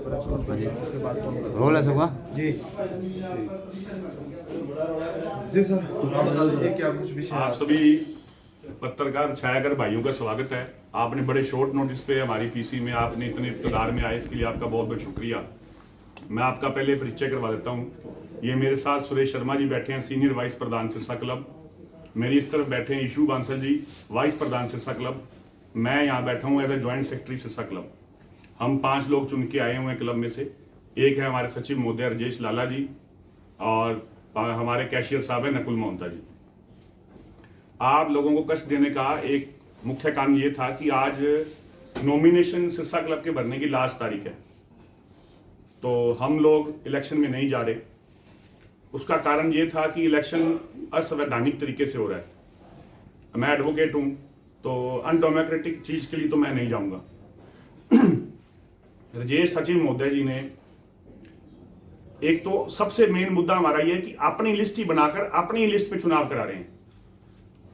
Role है सबका जी जी sir, आप बता दीजिए क्या कुछ विषय आप सभी पत्रकार छायाकर भाइयों का स्वागत है। आपने बड़े शॉर्ट नोटिस पे हमारी पीसी में आपने इतने इक़्तिदार में आए, इसके लिए आपका बहुत बहुत शुक्रिया। मैं आपका पहले परिचय करवा देता हूँ। ये मेरे साथ सुरेश शर्मा जी बैठे हैं, सीनियर वाइस प्रधान सिरसा क्लब। मेरी इस तरफ बैठे हैं ईशू बांसल जी, वाइस प्रधान सिरसा क्लब। मैं यहाँ बैठा हूँ as a joint secretary Sirsa club. हम 5 लोग चुन के आए हुए हैं क्लब में से। एक है हमारे सचिव महोदय राजेश लाला जी और हमारे कैशियर साहब है नकुल मोहंता जी। आप लोगों को कष्ट देने का एक मुख्य कारण ये था कि आज नॉमिनेशन सिरसा क्लब के भरने की लास्ट तारीख है, तो हम लोग इलेक्शन में नहीं जा रहे। उसका कारण ये था कि इलेक्शन असंवैधानिक तरीके से हो रहा है। मैं एडवोकेट हूं, तो अनडेमोक्रेटिक चीज के लिए तो मैं नहीं जाऊंगा। राजेश सचिव महोदय जी ने एक तो सबसे मेन मुद्दा हमारा यह है कि अपनी लिस्ट ही बनाकर अपनी लिस्ट पे चुनाव करा रहे हैं।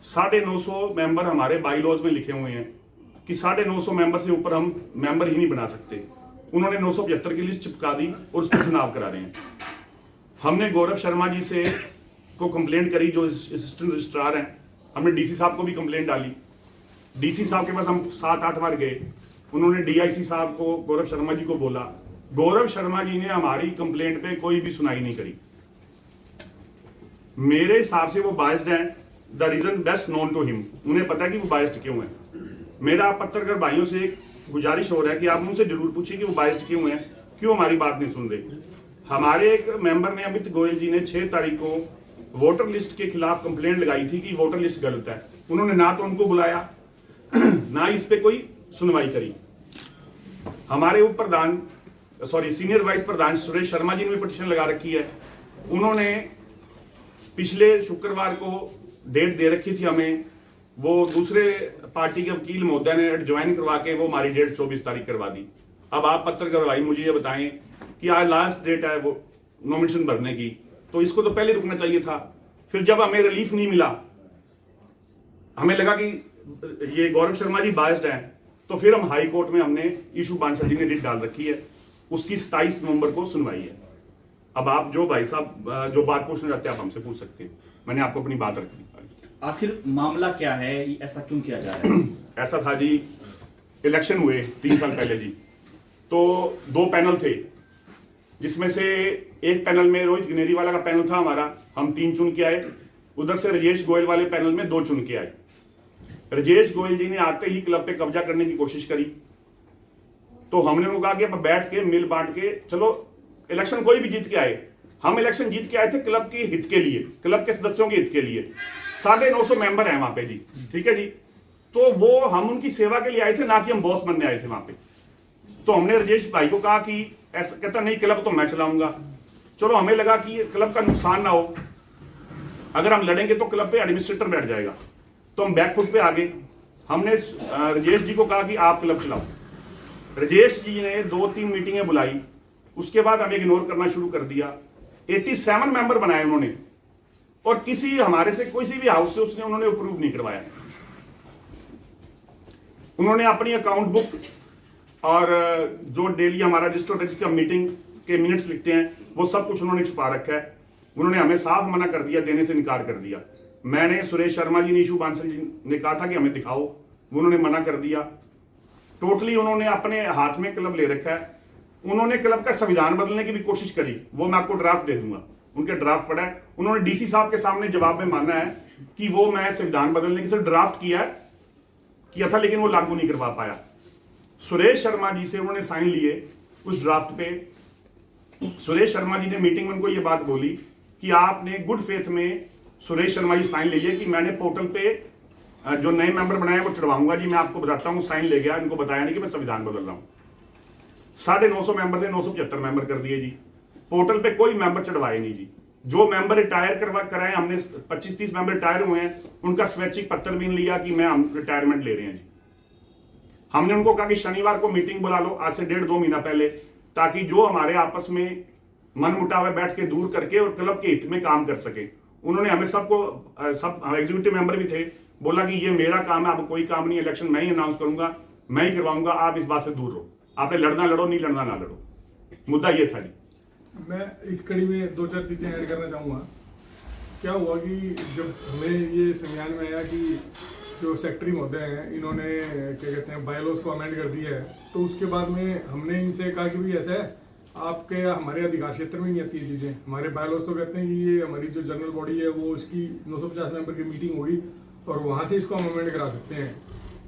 950 मेंबर हमारे बाईलॉज में लिखे हुए हैं कि 950 मेंबर से ऊपर हम मेंबर ही नहीं बना सकते। उन्होंने 975 की लिस्ट चिपका दी और उस पर चुनाव करा रहे हैं। हमने गौरव शर्मा जी से को कंप्लेंट करी, जो असिस्टेंट रजिस्ट्रार हैं। हमने डीसी साहब को भी कंप्लेंट डाली। डीसी साहब के पास हम 7-8 बार गए। उन्होंने डीआईसी साहब को, गौरव शर्मा जी को बोला। गौरव शर्मा जी ने हमारी कंप्लेंट पे कोई भी सुनाई नहीं करी। मेरे हिसाब से वो बायस्ड हैं। The reason best known to him, उन्हें पता है कि वो बायस्ड क्यों है। मेरा पत्रकार भाइयों से एक गुजारिश हो रहा है कि आप उनसे जरूर पूछिए कि वो बायस्ड क्यों है, क्यों हमारी बात नहीं सुन रहे। हमारे एक मेंबर ने, अमित गोयल जी ने 6 तारीख को वोटर लिस्ट के खिलाफ कंप्लेंट लगाई थी कि वोटर लिस्ट गलत है। उन्होंने ना तो उनको बुलाया ना इस पे कोई सुनवाई करी। हमारे उप प्रधान सीनियर वाइस प्रधान सुरेश शर्मा जी ने भी पिटीशन लगा रखी है। उन्होंने पिछले शुक्रवार को डेट दे रखी थी हमें, वो दूसरे पार्टी के वकील महोदय ने ज्वाइन करवा के वो हमारी डेट 24 तारीख करवा दी। अब आप पत्रकार भाई मुझे ये बताएं कि आज लास्ट डेट है वो नॉमिनेशन भरने की, तो इसको तो पहले रुकना चाहिए था। फिर जब हमें रिलीफ नहीं मिला, हमें लगा कि ये गौरव शर्मा जी बायस्ड हैं, तो फिर हम हाई कोर्ट में हमने ईशू बांसल जी ने रिट डाल रखी है। उसकी 27 नवंबर को सुनवाई है। अब आप जो भाई साहब जो बात पूछना चाहते हैं आप हमसे पूछ सकते हैं। मैंने आपको अपनी बात रख दी। आखिर मामला क्या है, ऐसा क्यों किया जा रहा है? ऐसा था जी, इलेक्शन हुए 3 साल पहले जी, तो 2 पैनल थे, जिसमें से एक पैनल में रोहित गिनेरी वाला का पैनल था हमारा, हम 3 चुन के आए। उधर से राजेश गोयल वाले पैनल में 2 चुन के आए। राजेश गोयल जी ने आते ही क्लब पे कब्जा करने की कोशिश करी, तो हमने उनको कहा कि अब बैठ के मिल बांट के चलो, इलेक्शन कोई भी जीत के आए। हम इलेक्शन जीत के आए थे क्लब के हित के लिए, क्लब के सदस्यों के हित के लिए। 950 मेंबर हैं वहां पे जी, ठीक है जी। तो वो हम उनकी सेवा के लिए आए थे, ना कि हम बॉस बनने आए थे वहां पे। तो हमने राजेश भाई को कहा कि ऐसा, कहता नहीं क्लब तो मैं चलाऊंगा। चलो, हमें लगा कि क्लब का नुकसान ना हो, अगर हम लड़ेंगे तो क्लब पे एडमिनिस्ट्रेटर बैठ जाएगा, तो हम बैकफुट पे आ गए। हमने राजेश जी को कहा कि आप क्लब चलाओ। राजेश जी ने 2-3 मीटिंगें बुलाई, उसके बाद हमें इग्नोर करना शुरू कर दिया। 87 मेंबर बनाए उन्होंने, और किसी हमारे से किसी भी हाउस से उन्होंने अप्रूव नहीं करवाया। उन्होंने अपनी अकाउंट बुक और जो डेली हमारा रजिस्टर मीटिंग के मिनट्स लिखते हैं, वो सब कुछ उन्होंने छुपा रखा है। उन्होंने हमें साफ मना कर दिया, देने से इनकार कर दिया। मैंने, सुरेश शर्मा जी ने, ईशू बांसल जी ने कहा था कि हमें दिखाओ, उन्होंने मना कर दिया। टोटली उन्होंने अपने हाथ में क्लब ले रखा है। उन्होंने क्लब का संविधान बदलने की भी कोशिश करी, वो मैं आपको ड्राफ्ट दे दूंगा, उनके ड्राफ्ट पड़ा है। उन्होंने डीसी साहब के सामने जवाब में माना है कि वो मैं संविधान बदलने की सिर्फ ड्राफ्ट किया था, लेकिन वो लागू नहीं करवा पाया। सुरेश शर्मा जी से उन्होंने साइन लिए उस ड्राफ्ट पे। सुरेश शर्मा जी ने मीटिंग में उनको ये बात बोली कि आपने गुड फेथ में, सुरेश शर्मा जी साइन ले लिए कि मैंने पोर्टल पे जो नए मेंबर बनाए वो चढ़वाऊंगा जी, मैं आपको बताता हूं। साइन ले गया, इनको बताया नहीं कि मैं संविधान बदल रहा हूं। 950 मेंबर थे, 975 मेंबर कर दिए जी। पोर्टल पे कोई मेंबर चढ़वाए नहीं जी। जो मेंबर रिटायर कराए, हमने 25-30 मेंबर रिटायर हुए हैं, उनका स्वैच्छिक पत्र भी नहीं लिया कि हम रिटायरमेंट ले रहे हैं जी। हमने उनको कहा कि शनिवार को मीटिंग बुला लो, आज से 1.5-2 महीना पहले, ताकि जो हमारे आपस में मन मुटाव है बैठ के दूर करके और क्लब के हित में काम कर सके। उन्होंने हमें सबको, सब एग्जीक्यूटिव मेंबर भी थे, बोला कि ये मेरा काम है, अब कोई काम नहीं, इलेक्शन मैं ही अनाउंस करूंगा, मैं ही करवाऊंगा, आप इस बात से दूर रहो, आपने लड़ना लड़ो, नहीं लड़ना ना लड़ो। मुद्दा ये था जी। मैं इस कड़ी में दो चार चीज़ें ऐड करना चाहूँगा। क्या हुआ कि जब हमें ये संज्ञान में आया कि जो सेक्रेटरी महोदय हैं इन्होंने क्या कहते हैं बायलॉज को अमेंड कर दिया है, तो उसके बाद में हमने इनसे कहा कि भाई ऐसा है आपके हमारे अधिकार क्षेत्र में नहीं आती ये चीज़ें। हमारे बायलॉज तो कहते हैं कि ये हमारी जो जनरल बॉडी है वो इसकी 950 मेंबर की मीटिंग होगी और वहाँ से इसको हम अमेंड करा सकते हैं।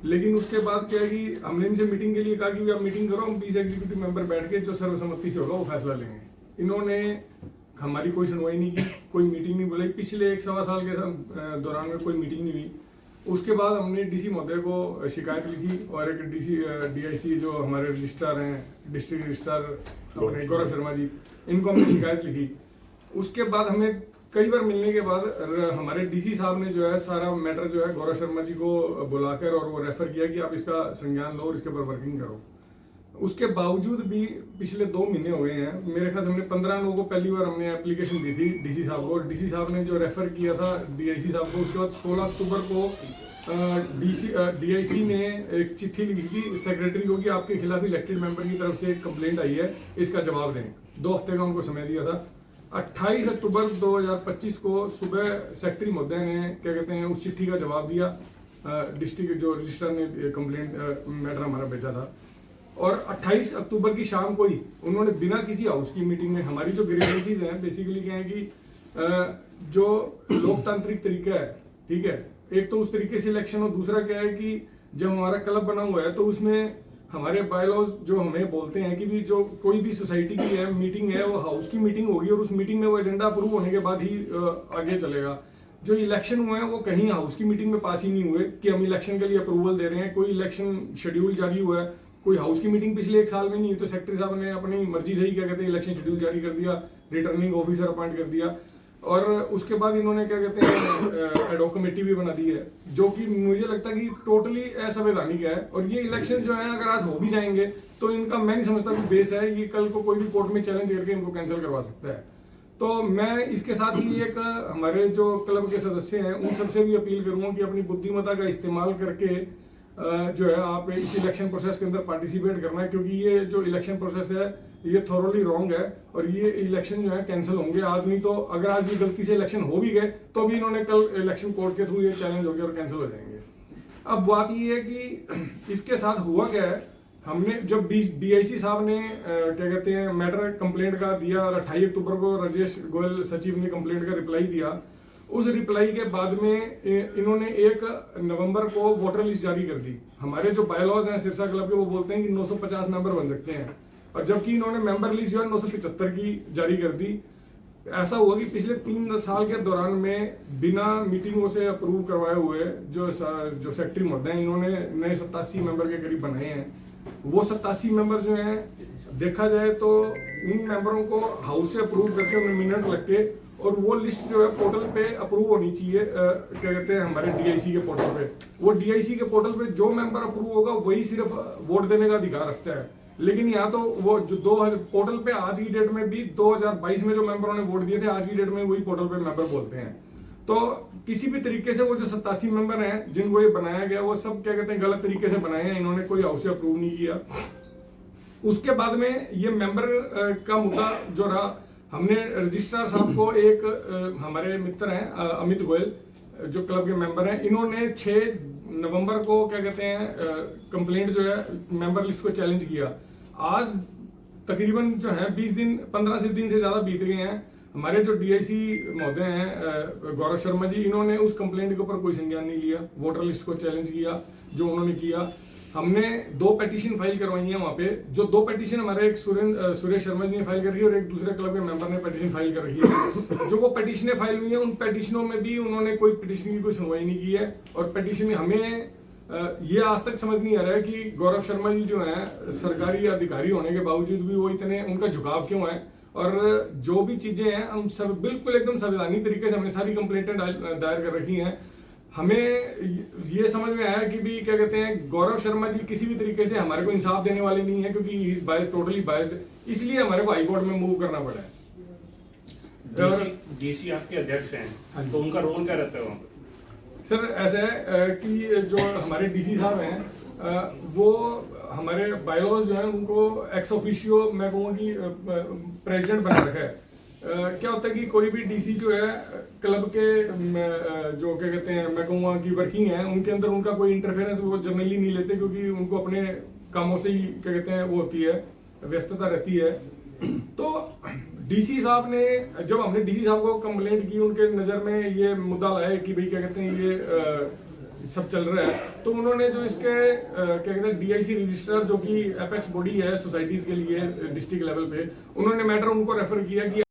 लेकिन उसके बाद क्या है कि हमने इनसे मीटिंग के लिए कहा कि आप मीटिंग करो, हम 20 एग्जीक्यूटिव मेंबर बैठ के जो सर्वसम्मति से होगा वो फैसला लेंगे। इन्होंने हमारी कोई सुनवाई नहीं की, कोई मीटिंग नहीं बुलाई। पिछले 1-1.25 साल के दौरान में कोई मीटिंग नहीं हुई। उसके बाद हमने डीसी महोदय को शिकायत लिखी और एक डीआईसी जो हमारे रजिस्ट्रार हैं, डिस्ट्रिक्ट रजिस्ट्रार अपने गौरव शर्मा जी, इनको हमने शिकायत लिखी। उसके बाद हमें कई बार मिलने के बाद हमारे डीसी साहब ने जो है सारा मैटर जो है गौरव शर्मा जी को बुलाकर और वो रेफर किया कि आप इसका संज्ञान लो और इसके ऊपर वर्किंग करो। उसके बावजूद भी पिछले 2 महीने हो गए हैं, मेरे ख्याल से हमने 15 लोगों को पहली बार हमने एप्लीकेशन दी थी डीसी साहब को। डीसी साहब ने जो रेफर किया था डीआईसी साहब को, उसके बाद 16 अक्टूबर को डीआईसी ने एक चिट्ठी लिखी थी सेक्रेटरी को कि आपके खिलाफ इलेक्टेड मेंबर की तरफ से एक कंप्लेंट आई है, इसका जवाब दें। 2 हफ्ते का उनको समय दिया था। 28 अक्टूबर 2025 को सुबह सेक्रेटरी महोदय ने क्या कहते हैं उस चिट्ठी का जवाब दिया। डिस्ट्रिक्ट जो रजिस्ट्रार ने कंप्लेंट मैटर हमारा भेजा था, और 28 अक्टूबर की शाम को ही उन्होंने बिना किसी हाउस की मीटिंग में हमारी जो ग्रीवेंसीज हैं बेसिकली क्या है कि जो लोकतांत्रिक तरीका है, ठीक है, एक तो उस तरीके से इलेक्शन और दूसरा क्या है कि जब हमारा क्लब बना हुआ है तो उसमें हमारे बायलॉज जो हमें बोलते हैं कि भी जो कोई भी सोसाइटी की है मीटिंग है वो हाउस की मीटिंग होगी और उस मीटिंग में वो एजेंडा अप्रूव होने के बाद ही आगे चलेगा। जो इलेक्शन हुए हैं वो कहीं हाउस की मीटिंग में पास ही नहीं हुए कि हम इलेक्शन के लिए अप्रूवल दे रहे हैं। कोई इलेक्शन शेड्यूल जारी हुआ है, कोई हाउस की मीटिंग पिछले 1 साल में नहीं हुई, तो सेक्रेटरी साहब ने अपनी मर्जी से ही क्या कहते हैं इलेक्शन शेड्यूल जारी कर दिया, रिटर्निंग ऑफिसर अपॉइंट कर दिया, और उसके बाद इन्होंने क्या कहते हैं एडॉक कमेटी भी बना दी है, जो कि मुझे लगता है कि टोटली असंवैधानिक है। और ये इलेक्शन जो है अगर आज हो भी जाएंगे तो इनका मैं नहीं समझता कि बेस है, ये कल को कोई भी कोर्ट में चैलेंज करके इनको कैंसिल करवा सकता है। तो मैं इसके साथ ही एक हमारे जो क्लब के सदस्य हैं उन सबसे भी अपील करूंगा कि अपनी बुद्धिमत्ता का इस्तेमाल करके जो है आप इस इलेक्शन प्रोसेस के अंदर पार्टिसिपेट करना है, क्योंकि ये जो इलेक्शन प्रोसेस है ये थोरली रॉन्ग है और ये इलेक्शन जो है कैंसिल होंगे आज, नहीं तो अगर आज ये गलती से इलेक्शन हो भी गए तो भी इन्होंने कल इलेक्शन कोर्ट के थ्रू ये चैलेंज हो गया और कैंसिल हो जाएंगे। अब बात ये है कि इसके साथ हुआ क्या है, हमने जब डीआईसी साहब ने क्या कहते हैं मैटर कंप्लेंट का दिया और 28 अक्टूबर को राजेश गोयल सचिव ने कंप्लेंट का रिप्लाई दिया। उस रिप्लाई के बाद में इन्होंने 1 नवंबर को वोटर लिस्ट जारी कर दी। हमारे जो बायलॉज हैं सिरसा क्लब के वो बोलते हैं कि 950 मेंबर बन सकते हैं, और जबकि इन्होंने मेंबर लिस्ट जो है 975 की जारी कर दी। ऐसा हुआ कि पिछले 3 साल के दौरान में बिना मीटिंगों से अप्रूव करवाए हुए जो सेक्रेटरी महोदय हैं इन्होंने नए 87 मेंबर के करीब बनाए हैं। वो 87 मेंबर जो हैं देखा जाए तो उन मेंबरों को हाउस से अप्रूव करके उन्हें मिनट लग के, और वो लिस्ट जो है पोर्टल पे अप्रूव होनी चाहिए क्या कहते हैं हमारे डीआईसी के पोर्टल पे। वो डीआईसी के पोर्टल पे जो मेंबर अप्रूव होगा वही सिर्फ वोट देने का अधिकार रखता है। लेकिन यहाँ तो वो जो पोर्टल पे आज की डेट में भी 2022 में जो मेंबरों ने वोट दिए थे आज की डेट में वही पोर्टल पे मेंबर बोलते हैं। तो किसी भी तरीके से वो जो 87 मेंबर हैं जिनको ये बनाया गया वो सब क्या कहते हैं गलत तरीके से बनाए हैं, इन्होंने कोई हाउस से अप्रूव नहीं किया। उसके बाद में ये मेंबर का मुद्दा जो रहा, हमने रजिस्ट्रार साहब को एक हमारे मित्र हैं अमित गोयल जो क्लब के मेंबर हैं, इन्होंने 6 नवंबर को क्या कहते हैं कंप्लेंट जो है मेंबर लिस्ट को चैलेंज किया। आज तकरीबन जो है 15 दिन से ज्यादा बीत गए हैं। हमारे जो डीआईसी महोदय हैं गौरव शर्मा जी, इन्होंने उस कंप्लेंट के ऊपर कोई संज्ञान नहीं लिया, वोटर लिस्ट को चैलेंज किया जो उन्होंने किया। हमने 2 पेटिशन फाइल करवाई है वहाँ पे, जो 2 पेटिशन हमारे एक सुरेश शर्मा जी ने फाइल कर रही है और एक दूसरे क्लब के मेंबर ने पेटिशन फाइल कर रही है। जो वो पेटिशनें फाइल हुई हैं उन पेटिशनों में भी उन्होंने कोई पेटिशन की कोई सुनवाई नहीं की है। और पेटिशन में हमें ये आज तक समझ नहीं आ रहा है कि गौरव शर्मा जी जो हैं सरकारी अधिकारी होने के बावजूद भी वो इतने उनका झुकाव क्यों है, और जो भी चीजें हैं हम सब बिल्कुल एकदम संवैधानिक तरीके से हमने सारी कंप्लेंटें दायर कर रखी हैं। हमें ये समझ में आया कि भी क्या कहते हैं गौरव शर्मा जी किसी भी तरीके से हमारे को इंसाफ देने वाले नहीं है, क्योंकि ही इज टोटली बायस्ड, इसलिए हमारे को हाई कोर्ट में मूव करना पड़ा है। डीसी आपके अध्यक्ष हैं तो उनका रोल क्या रहता है वहाँ पे? सर ऐसा है कि जो हमारे डीसी साहब हैं वो हमारे बायोलॉज जो है उनको एक्स ऑफिशियो मैं कहूँगा कि प्रेसिडेंट बना रखा है। क्या होता है कि कोई भी डीसी जो है क्लब के जो क्या कहते हैं मैं कहूँगा कि वर्किंग है उनके अंदर उनका कोई इंटरफेरेंस वो जनरली नहीं लेते, क्योंकि उनको अपने कामों से ही क्या कहते हैं वो होती है, व्यस्तता रहती है। तो डीसी साहब ने, जब हमने डीसी साहब को कंप्लेंट की, उनके नज़र में ये मुद्दा लाया कि भाई क्या कहते हैं ये सब चल रहा है, तो उन्होंने जो इसके क्या कहते हैं डीआईसी रजिस्ट्रार जो कि एपेक्स बॉडी है सोसाइटीज़ के लिए डिस्ट्रिक्ट लेवल पे, उन्होंने मैटर उनको रेफर किया कि